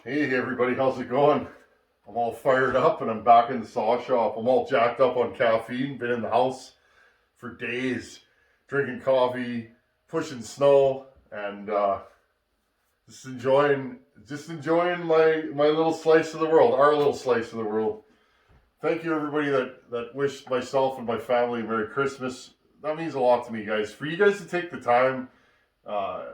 Hey everybody, how's it going? I'm all fired up and I'm back in the saw shop. I'm all jacked up on caffeine, been in the house for days, drinking coffee, pushing snow, and just enjoying my little slice of the world, our little slice of the world. Thank you everybody that wished myself and my family Merry Christmas. That means a lot to me, guys. For you guys to take the time uh,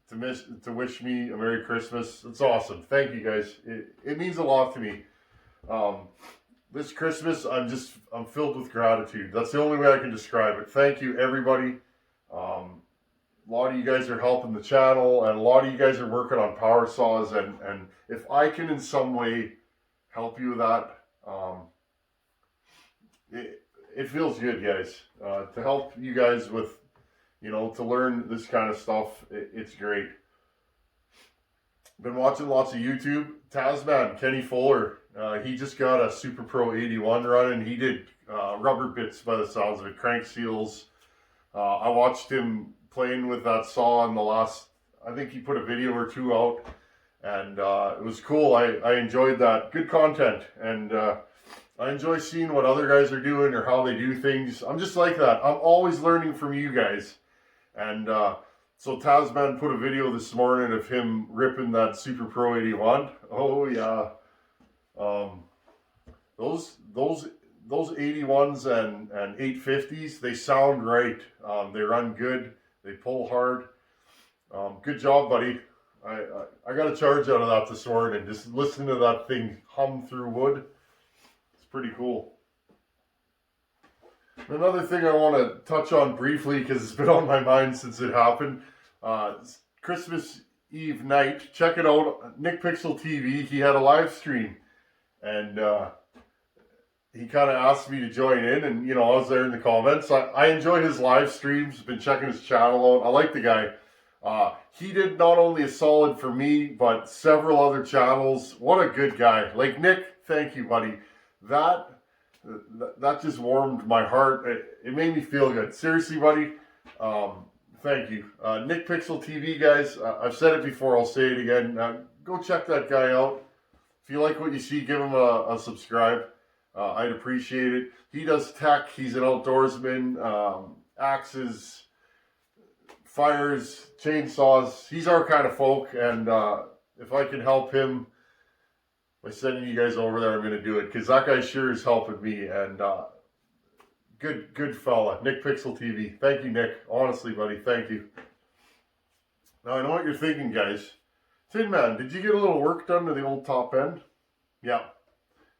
to wish me a Merry Christmas. It's awesome. Thank you guys. It means a lot to me. Um, this Christmas, I'm filled with gratitude. That's the only way I can describe it. Thank you, everybody. A lot of you guys are helping the channel, and a lot of you guys are working on power saws. And if I can in some way help you with that, it feels good, guys. To help you guys with, to learn this kind of stuff, it's great. Been watching lots of YouTube. Tasman, Kenny Fuller, he just got a Super Pro 81 running. He did rubber bits by the sounds of it, crank seals. I watched him playing with that saw in the last, I think he put a video or two out, and it was cool. I enjoyed that. Good content, and I enjoy seeing what other guys are doing or how they do things. I'm just like that. I'm always learning from you guys. And so Tasman put a video this morning of him ripping that Super Pro 81. Oh yeah. Those 81s and 850s, they sound right. They run good. They pull hard. Good job, buddy. I got a charge out of that this morning. Just listening to that thing hum through wood. It's pretty cool. Another thing I want to touch on briefly, because it's been on my mind since it happened. Christmas Eve night, check it out, Nick Pixel TV, he had a live stream, and he kind of asked me to join in, and I was there in the comments. I enjoy his live streams, been checking his channel out. I like the guy. He did not only a solid for me, but several other channels. What a good guy. Like, Nick, thank you, buddy. That just warmed my heart. It made me feel good. Seriously, buddy. Thank you. Nick Pixel TV, guys. I've said it before. I'll say it again. Go check that guy out. If you like what you see, give him a subscribe. I'd appreciate it. He does tech. He's an outdoorsman. Axes, fires, chainsaws. He's our kind of folk. And if I can help him by sending you guys over there, I'm going to do it, because that guy sure is helping me. And good fella, Nick Pixel TV. Thank you, Nick. Honestly, buddy, thank you. Now I know what you're thinking, guys. Tin Man, did you get a little work done to the old top end? Yeah,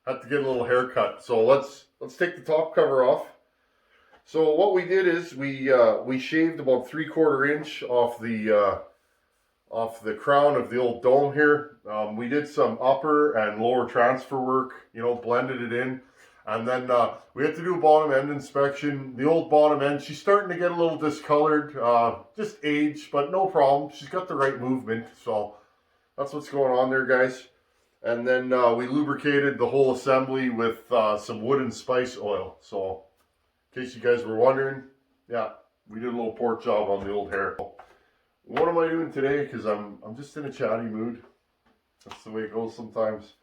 had to get a little haircut. So let's take the top cover off. So what we did is we shaved about 3/4 inch off the crown of the old dome here. We did some upper and lower transfer work, blended it in. And then we had to do a bottom end inspection. The old bottom end, she's starting to get a little discolored, just age, but no problem. She's got the right movement, so that's what's going on there, guys. And then we lubricated the whole assembly with some wood and spice oil. So in case you guys were wondering, yeah, we did a little pork job on the old hair. What am I doing today? Because I'm just in a chatty mood. That's the way it goes sometimes.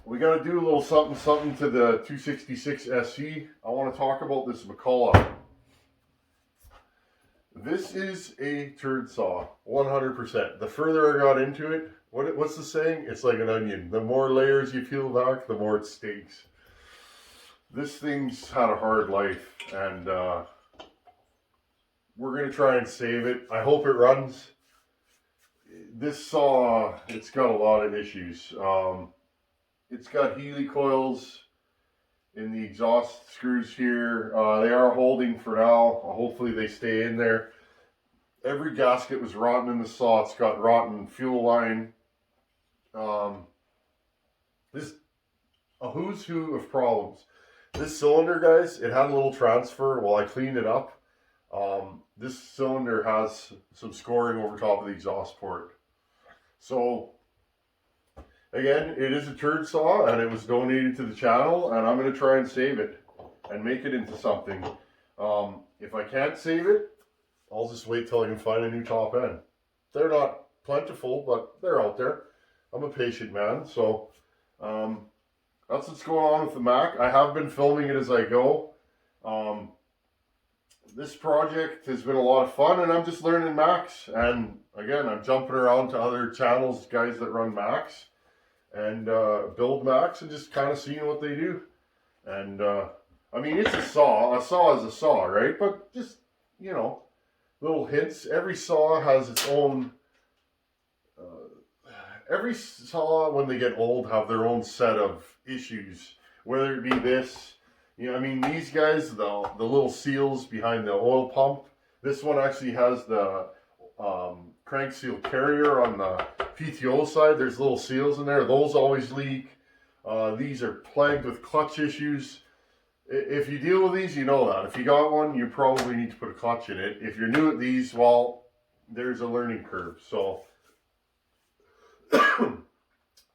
We got to do a little something to the 266 SC. I want to talk about this McCulloch. This is a turd saw, 100%. The further I got into it, what's the saying? It's like an onion. The more layers you peel back, the more it stinks. This thing's had a hard life, and we're going to try and save it. I hope it runs. This saw, it's got a lot of issues. It's got Healy coils in the exhaust screws here. They are holding for now. Hopefully they stay in there. Every gasket was rotten in the saw. It's got rotten fuel line. This a who's who of problems. This cylinder, guys, it had a little transfer while I cleaned it up. This cylinder has some scoring over top of the exhaust port. So again, it is a turd saw, and it was donated to the channel, and I'm going to try and save it and make it into something. If I can't save it, I'll just wait till I can find a new top end. They're not plentiful, but they're out there. I'm a patient man. So that's what's going on with the Mac. I have been filming it as I go. This project has been a lot of fun, and I'm just learning Macs. And again, I'm jumping around to other channels, guys that run Macs and build Macs, and just kind of seeing what they do. And I mean, it's a saw. A saw is a saw, right? But just, you know, little hints. Every saw has its own. Every saw, when they get old, have their own set of issues. Whether it be this, you know, I mean, these guys, the little seals behind the oil pump. This one actually has the crank seal carrier on the PTO side. There's little seals in there. Those always leak. These are plagued with clutch issues. If you deal with these, you know that. If you got one, you probably need to put a clutch in it. If you're new at these, well, there's a learning curve. So,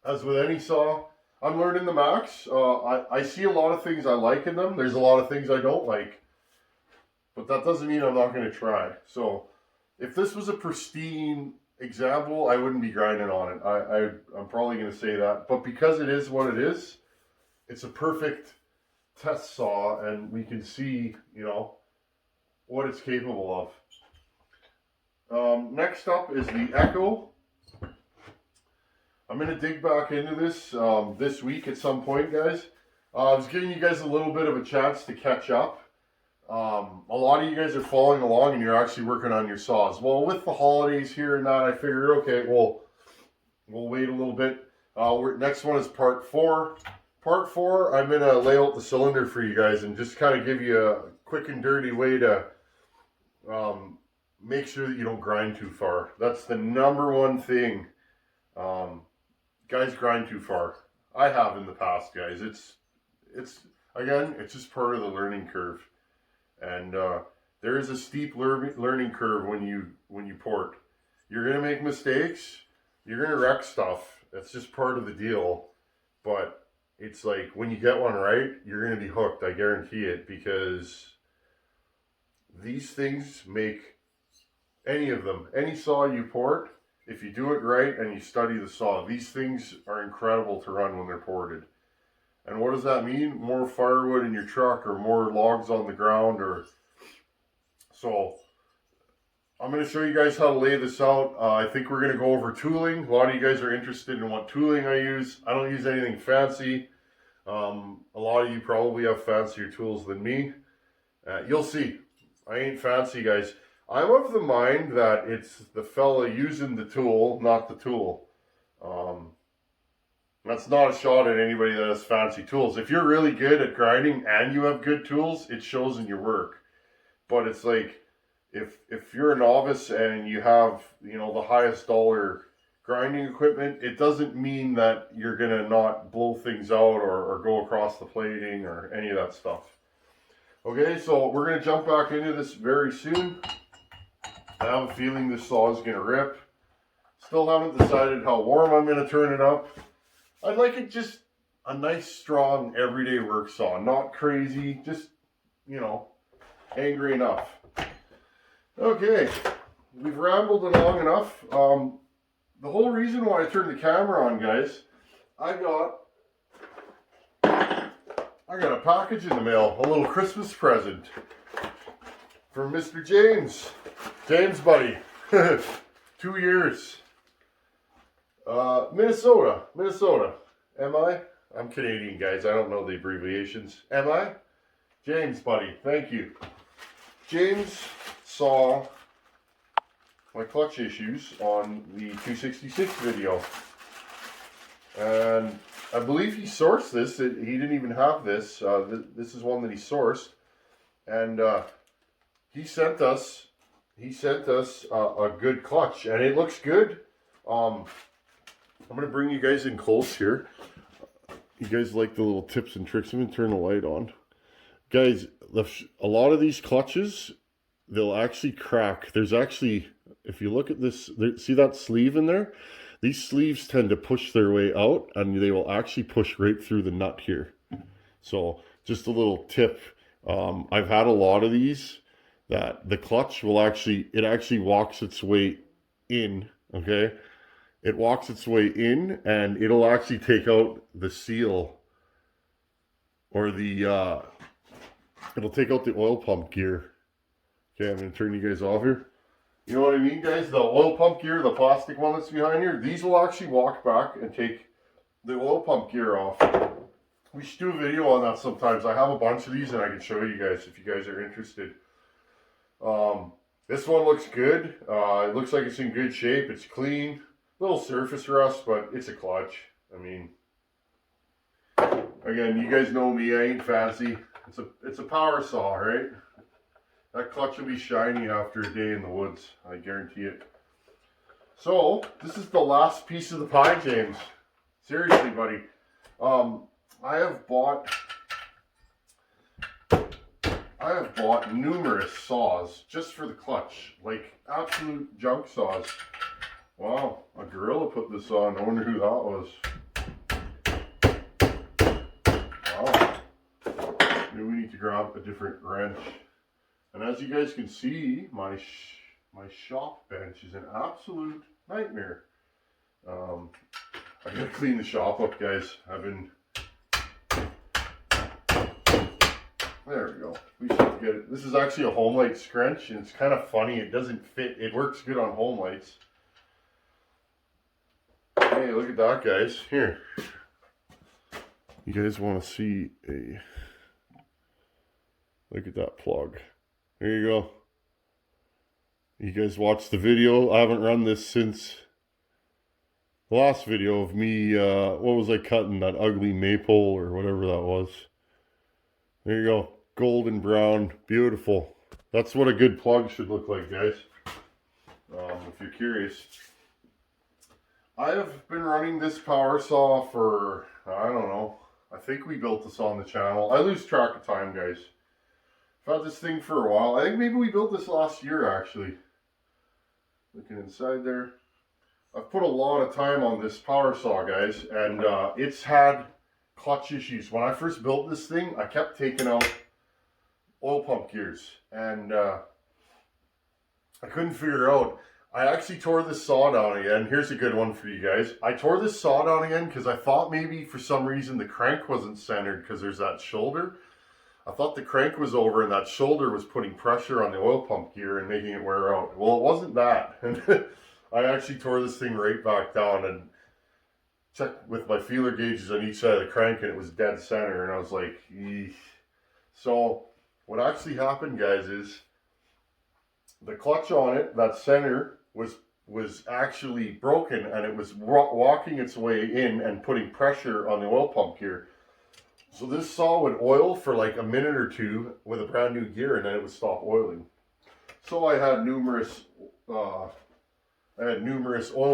as with any saw, I'm learning the Macs. I see a lot of things I like in them. There's a lot of things I don't like. But that doesn't mean I'm not going to try. So, if this was a pristine example, I wouldn't be grinding on it. I'm probably going to say that. But because it is what it is, it's a perfect test saw, and we can see, you know, what it's capable of. Next up is the Echo. I'm going to dig back into this this week at some point, guys. I was giving you guys a little bit of a chance to catch up. A lot of you guys are following along and you're actually working on your saws. Well, with the holidays here and that, I figured, okay, we'll wait a little bit. Next one is part 4. Part 4, I'm going to lay out the cylinder for you guys and just kind of give you a quick and dirty way to make sure that you don't grind too far. That's the number one thing. Guys grind too far. I have in the past, guys. It's again, it's just part of the learning curve. And there is a steep learning curve when you port. You're going to make mistakes. You're going to wreck stuff. That's just part of the deal. But it's like, when you get one right, you're going to be hooked. I guarantee it. Because these things make, any of them, any saw you port, if you do it right and you study the saw, these things are incredible to run when they're ported. And what does that mean? More firewood in your truck, or more logs on the ground, or so. I'm going to show you guys how to lay this out. I think we're going to go over tooling. A lot of you guys are interested in what tooling I use. I don't use anything fancy. A lot of you probably have fancier tools than me. You'll see. I ain't fancy, guys. I'm of the mind that it's the fella using the tool, not the tool. That's not a shot at anybody that has fancy tools. If you're really good at grinding and you have good tools, it shows in your work. But it's like, if you're a novice and you have, you know, the highest dollar grinding equipment, it doesn't mean that you're gonna not blow things out or go across the plating or any of that stuff. Okay, so we're gonna jump back into this very soon. I have a feeling this saw is gonna rip. Still haven't decided how warm I'm gonna turn it up. I'd like it just a nice, strong, everyday work saw. Not crazy, just, you know, angry enough. Okay, we've rambled long enough. The whole reason why I turned the camera on, guys, I got a package in the mail, a little Christmas present from Mr. James. James, buddy. 2 years. Minnesota. Am I? I'm Canadian, guys. I don't know the abbreviations. Am I? James, buddy. Thank you. James saw my clutch issues on the 266 video. And I believe he sourced this. He didn't even have this. This is one that he sourced. And he sent us a good clutch. And it looks good. I'm going to bring you guys in close here. You guys like the little tips and tricks. I'm going to turn the light on. Guys, a lot of these clutches, they'll actually crack. There's actually, if you look at this, see that sleeve in there? These sleeves tend to push their way out, and they will actually push right through the nut here. So, just a little tip. I've had a lot of these that the clutch will actually, it actually walks its way in, okay? it walks its way in, and it'll actually take out the seal, or it'll take out the oil pump gear. Okay, I'm going to turn you guys off here. You know what I mean, guys? The oil pump gear, the plastic one that's behind here, these will actually walk back and take the oil pump gear off. We should do a video on that sometimes. I have a bunch of these and I can show you guys if you guys are interested. This one looks good. It looks like it's in good shape. It's clean. Little surface rust, but it's a clutch. I mean, again, you guys know me. I ain't fancy. It's a power saw, right? That clutch will be shiny after a day in the woods. I guarantee it. So, this is the last piece of the pie, James. Seriously, buddy. I have bought numerous saws just for the clutch. Like, absolute junk saws. Wow, a gorilla put this on. I wonder who that was. Wow. Maybe we need to grab a different wrench. And as you guys can see, my shop bench is an absolute nightmare. I gotta clean the shop up, guys. There we go. We should get it. This is actually a home light scrunch, and it's kind of funny. It doesn't fit. It works good on home lights. Hey, look at that, guys. Here. You guys want to see a... Look at that plug. There you go. You guys watched the video. I haven't run this since the last video of me, what was I cutting? That ugly maple or whatever that was. There you go. Golden brown. Beautiful. That's what a good plug should look like, guys. If you're curious. I have been running this power saw for, I don't know. I think we built this on the channel. I lose track of time, guys. I've had this thing for a while. I think maybe we built this last year, actually. Looking inside there. I've put a lot of time on this power saw, guys, and it's had clutch issues. When I first built this thing, I kept taking out oil pump gears, and I couldn't figure out. I actually tore this saw down again. Here's a good one for you guys. I tore this saw down again because I thought maybe for some reason the crank wasn't centered because there's that shoulder. I thought the crank was over and that shoulder was putting pressure on the oil pump gear and making it wear out. Well, it wasn't that. And I actually tore this thing right back down and checked with my feeler gauges on each side of the crank, and it was dead center. And I was like, eesh. So what actually happened, guys, is the clutch on it, that center, was actually broken, and it was walking its way in and putting pressure on the oil pump gear. So this saw would oil for like a minute or two with a brand new gear, and then it would stop oiling. So I had numerous oil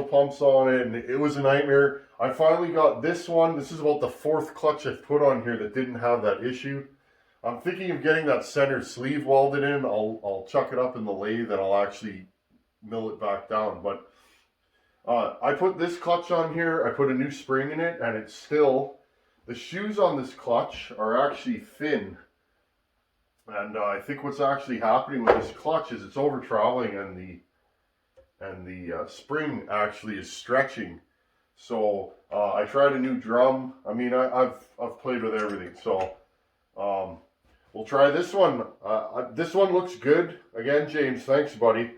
pumps on it, and it was a nightmare. I finally got this one. This is about the fourth clutch I've put on here that didn't have that issue. I'm thinking of getting that center sleeve welded in. I'll chuck it up in the lathe and I'll actually mill it back down. But I put this clutch on here. I put a new spring in it, and it's still... The shoes on this clutch are actually thin. And I think what's actually happening with this clutch is it's over traveling, and the spring actually is stretching. So I tried a new drum. I mean, I've played with everything. So we'll try this one. This one looks good. Again, James, thanks, buddy.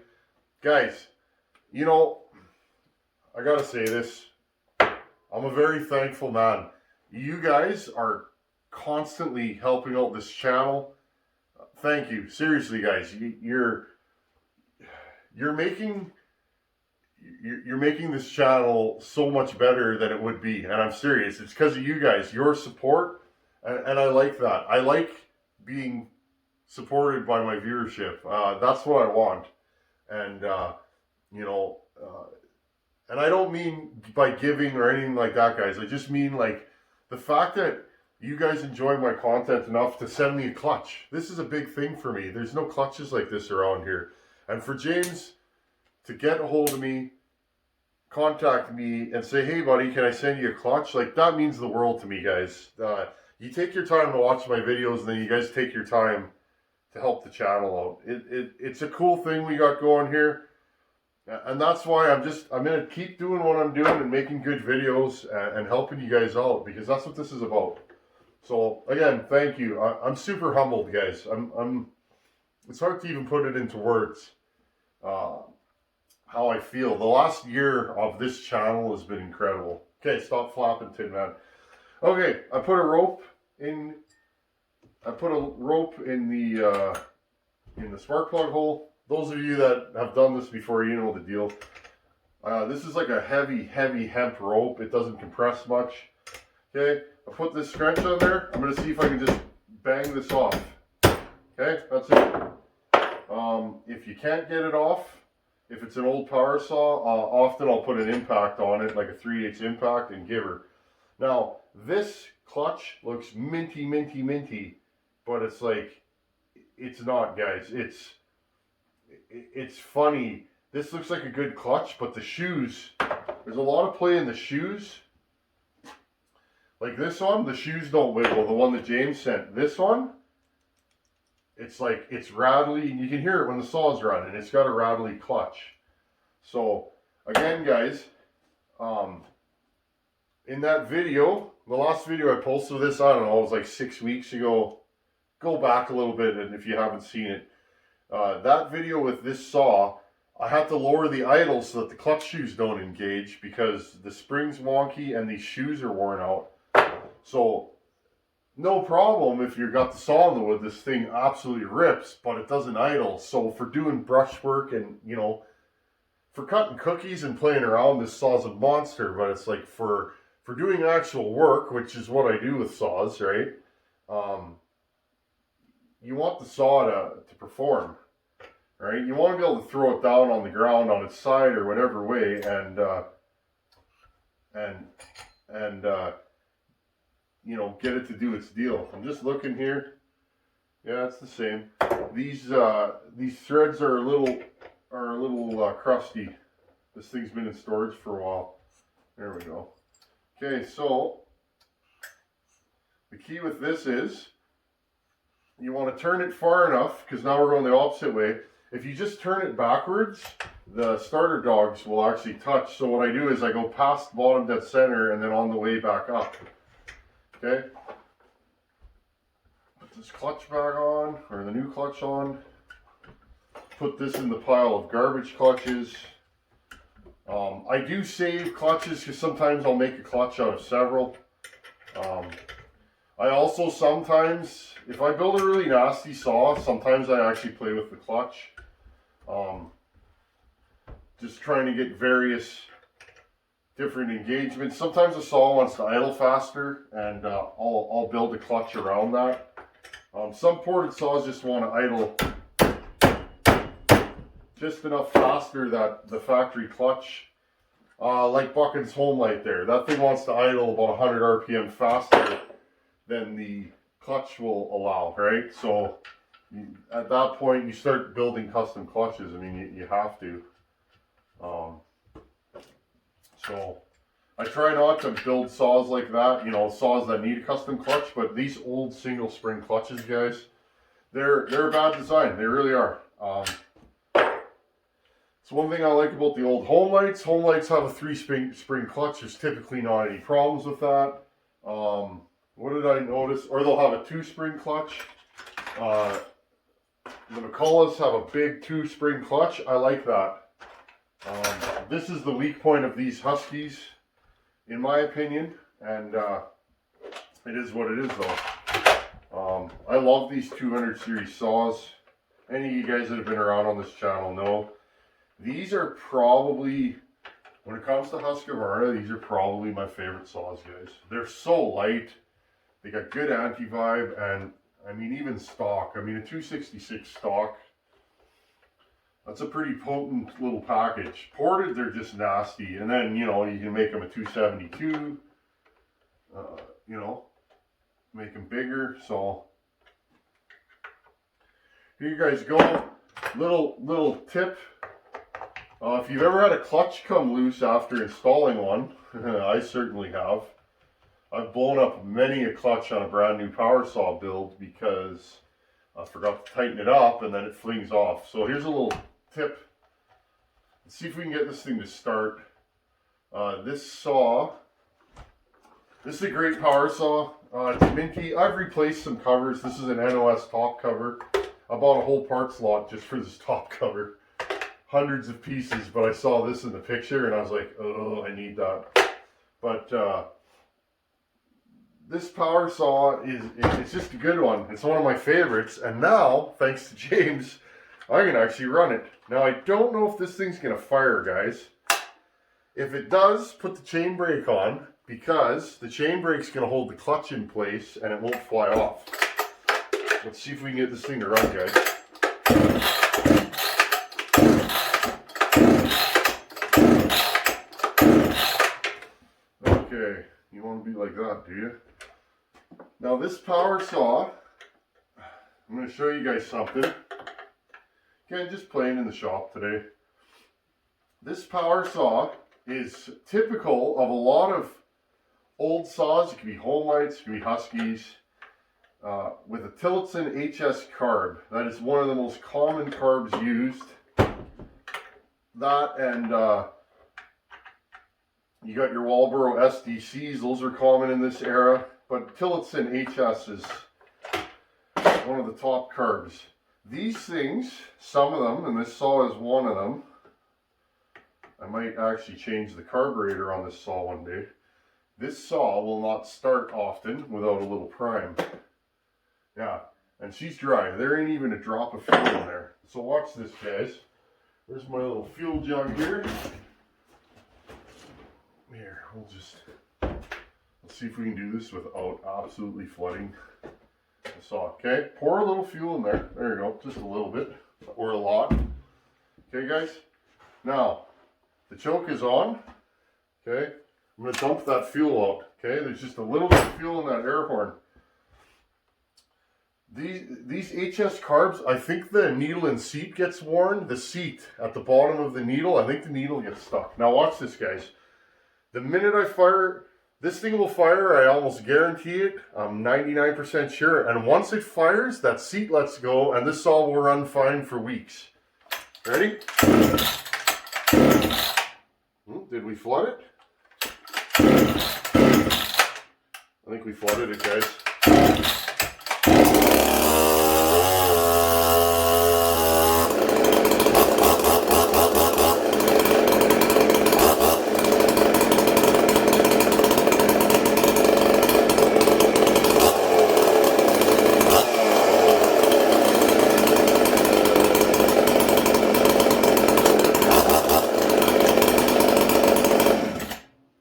Guys, you know, I gotta say this. I'm a very thankful man. You guys are constantly helping out this channel. Thank you. Seriously, guys. You're making this channel so much better than it would be. And I'm serious. It's because of you guys, your support. And I like that. I like being supported by my viewership. That's what I want. And, you know, and I don't mean by giving or anything like that, guys. I just mean like, the fact that you guys enjoy my content enough to send me a clutch. This is a big thing for me. There's no clutches like this around here. And for James to get a hold of me, contact me, and say, hey, buddy, can I send you a clutch? Like, that means the world to me, guys. You take your time to watch my videos, and then you guys take your time to help the channel out. It's a cool thing we got going here. And that's why I'm going to keep doing what I'm doing and making good videos and helping you guys out, because that's what this is about. So again, thank you. I'm super humbled, guys. It's hard to even put it into words, how I feel. The last year of this channel has been incredible. Okay, stop flapping, Tin Man. Okay, I put a rope in the spark plug hole. Those of you that have done this before, you know the deal. This is like a heavy hemp rope. It doesn't compress much. Okay, I put this scrunch on there. I'm going to see if I can just bang this off. Okay, that's it. If you can't get it off, if it's an old power saw, often I'll put an impact on it, like a 3/8 impact, and give her. Now, this clutch looks minty, but it's like, it's not, guys. It's funny. This looks like a good clutch, but the shoes, there's a lot of play in the shoes. Like this one, the shoes don't wiggle, the one that James sent. This one, it's like, it's rattly, and you can hear it when the saw's running. It's got a rattly clutch. So, again, guys, in that video, the last video I posted this, I don't know, it was like 6 weeks ago. Go back a little bit, and if you haven't seen it, that video with this saw, I had to lower the idle so that the clutch shoes don't engage, because the spring's wonky and these shoes are worn out. So, no problem if you've got the saw in the wood, this thing absolutely rips, but it doesn't idle. So for doing brush work and, you know, for cutting cookies and playing around, this saw's a monster. But it's like for doing actual work, which is what I do with saws, right? You want the saw to perform, right? You want to be able to throw it down on the ground on its side or whatever way, and you know, get it to do its deal. I'm just looking here. Yeah, it's the same. These threads are a little crusty. This thing's been in storage for a while. There we go. Okay, so the key with this is you want to turn it far enough, because now we're going the opposite way. If you just turn it backwards, the starter dogs will actually touch. So what I do is I go past bottom dead center and then on the way back up. Okay, put this clutch back on, or the new clutch on. Put this in the pile of garbage clutches. I do save clutches because sometimes I'll make a clutch out of several. I also sometimes, if I build a really nasty saw, sometimes I actually play with the clutch. Just trying to get various different engagements. Sometimes the saw wants to idle faster, and I'll build a clutch around that. Some ported saws just want to idle just enough faster that the factory clutch, like Buchan's Home Light there, that thing wants to idle about 100 RPM faster than the clutch will allow, right? So at that point you start building custom clutches. I mean, you have to. So I try not to build saws like that, you know, saws that need a custom clutch, but these old single spring clutches, guys, they're a bad design. They really are. So one thing I like about the old Home Lights, Home Lights have a 3-spring clutch. There's typically not any problems with that. What did I notice? Or they'll have a 2-spring clutch. The McCulloughs have a big 2-spring clutch. I like that. This is the weak point of these Huskies, in my opinion, and it is what it is, though. I love these 200 series saws. Any of you guys that have been around on this channel know these are probably, when it comes to Husqvarna, these are probably my favorite saws, guys. They're so light, they got good anti-vibe, and I mean, even stock. I mean, a 266 stock, that's a pretty potent little package. Ported, they're just nasty. And then, you know, you can make them a 272, you know, make them bigger. So here you guys go. Little tip. If you've ever had a clutch come loose after installing one, I certainly have. I've blown up many a clutch on a brand new power saw build because I forgot to tighten it up and then it flings off. So here's a little tip Let's see if we can get this thing to start. This saw, this is a great power saw. It's minty. I've replaced some covers. This is an NOS top cover. I bought a whole parts lot just for this top cover. Hundreds of pieces, but I saw this in the picture and I was like, oh, I need that. But this power saw it's just a good one. It's one of my favorites. And now, thanks to James, I can actually run it. Now, I don't know if this thing's going to fire, guys. If it does, put the chain brake on, because the chain brake's going to hold the clutch in place and it won't fly off. Let's see if we can get this thing to run, guys. Okay, you want to be like that, do you? Now this power saw, I'm going to show you guys something. Again, just playing in the shop today. This power saw is typical of a lot of old saws. It could be home lights, it could be Huskies, with a Tillotson HS carb. That is one of the most common carbs used. That and you got your Walboro SDCs, those are common in this era. But Tillotson HS is one of the top carbs. These things, some of them, and this saw is one of them. I might actually change the carburetor on this saw one day. This saw will not start often without a little prime. Yeah, and she's dry. There ain't even a drop of fuel in there. So watch this, guys. There's my little fuel jug here. Here, we'll just... Let's see if we can do this without absolutely flooding the saw. Okay, pour a little fuel in there. There you go, just a little bit, or a lot. Okay, guys. Now, the choke is on. Okay, I'm going to dump that fuel out. Okay, there's just a little bit of fuel in that air horn. These HS carbs, I think the needle and seat gets worn. The seat at the bottom of the needle, I think the needle gets stuck. Now watch this, guys. The minute I fire... This thing will fire, I almost guarantee it. I'm 99% sure. And once it fires, that seat lets go, and this saw will run fine for weeks. Ready? Did we flood it? I think we flooded it, guys.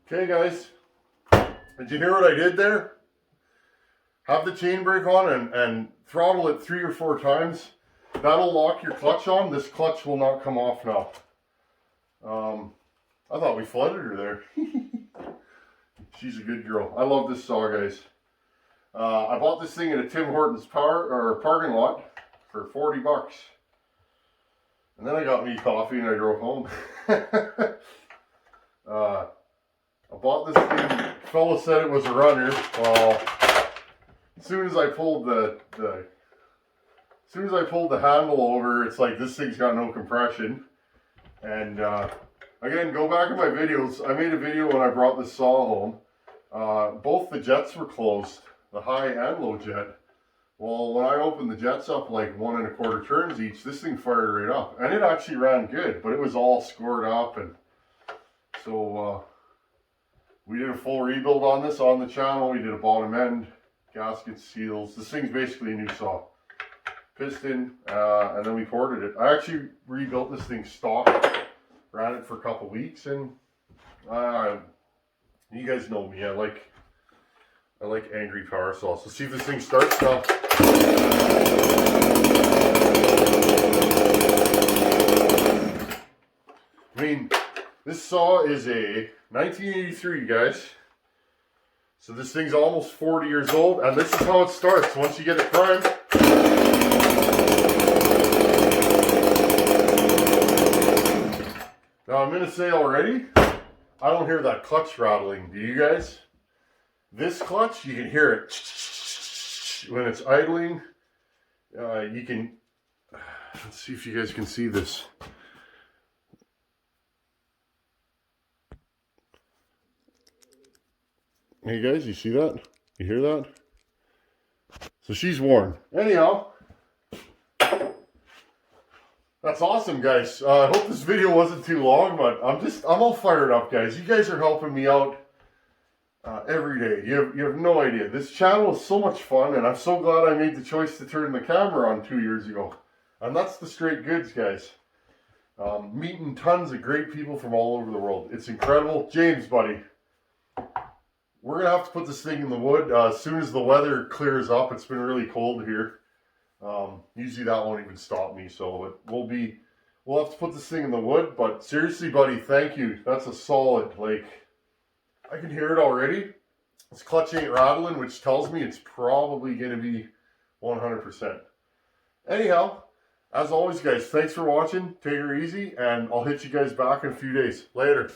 Okay, guys, did you hear what I did there? Have the chain brake on and throttle it 3 or 4 times. That'll lock your clutch on. This clutch will not come off now. I thought we flooded her there. She's a good girl. I love this saw, guys. I bought this thing at a Tim Hortons parking lot for 40 bucks. And then I got me coffee and I drove home. I bought this thing, fella said it was a runner. Well, as soon as I pulled the handle over, it's like this thing's got no compression. And again, go back in my videos. I made a video when I brought this saw home. Both the jets were closed, the high and low jet. Well, when I opened the jets up like 1 1/4 turns each, this thing fired right up. And it actually ran good, but it was all scored up. And so we did a full rebuild on this on the channel. We did a bottom end, gaskets, seals. This thing's basically a new saw. Piston, and then we ported it. I actually rebuilt this thing stock, ran it for a couple weeks, and you guys know me. I like angry power saws. Let's see if this thing starts now. I mean, this saw is a 1983, guys. So this thing's almost 40 years old, and this is how it starts once you get it primed. Now I'm going to say already, I don't hear that clutch rattling. Do you guys? This clutch, you can hear it when it's idling. You can, let's see if you guys can see this. Hey guys, you see that? You hear that? So she's warm. Anyhow, that's awesome, guys. I hope this video wasn't too long, but I'm all fired up, guys. You guys are helping me out every day. You have no idea. This channel is so much fun, and I'm so glad I made the choice to turn the camera on 2 years ago. And that's the straight goods, guys. Meeting tons of great people from all over the world. It's incredible. James, buddy, we're going to have to put this thing in the wood as soon as the weather clears up. It's been really cold here. Usually that won't even stop me, so we'll have to put this thing in the wood. But seriously, buddy, thank you. That's a solid, like, I can hear it already. This clutch ain't rattling, which tells me it's probably going to be 100%. Anyhow, as always, guys, thanks for watching. Take her easy, and I'll hit you guys back in a few days. Later.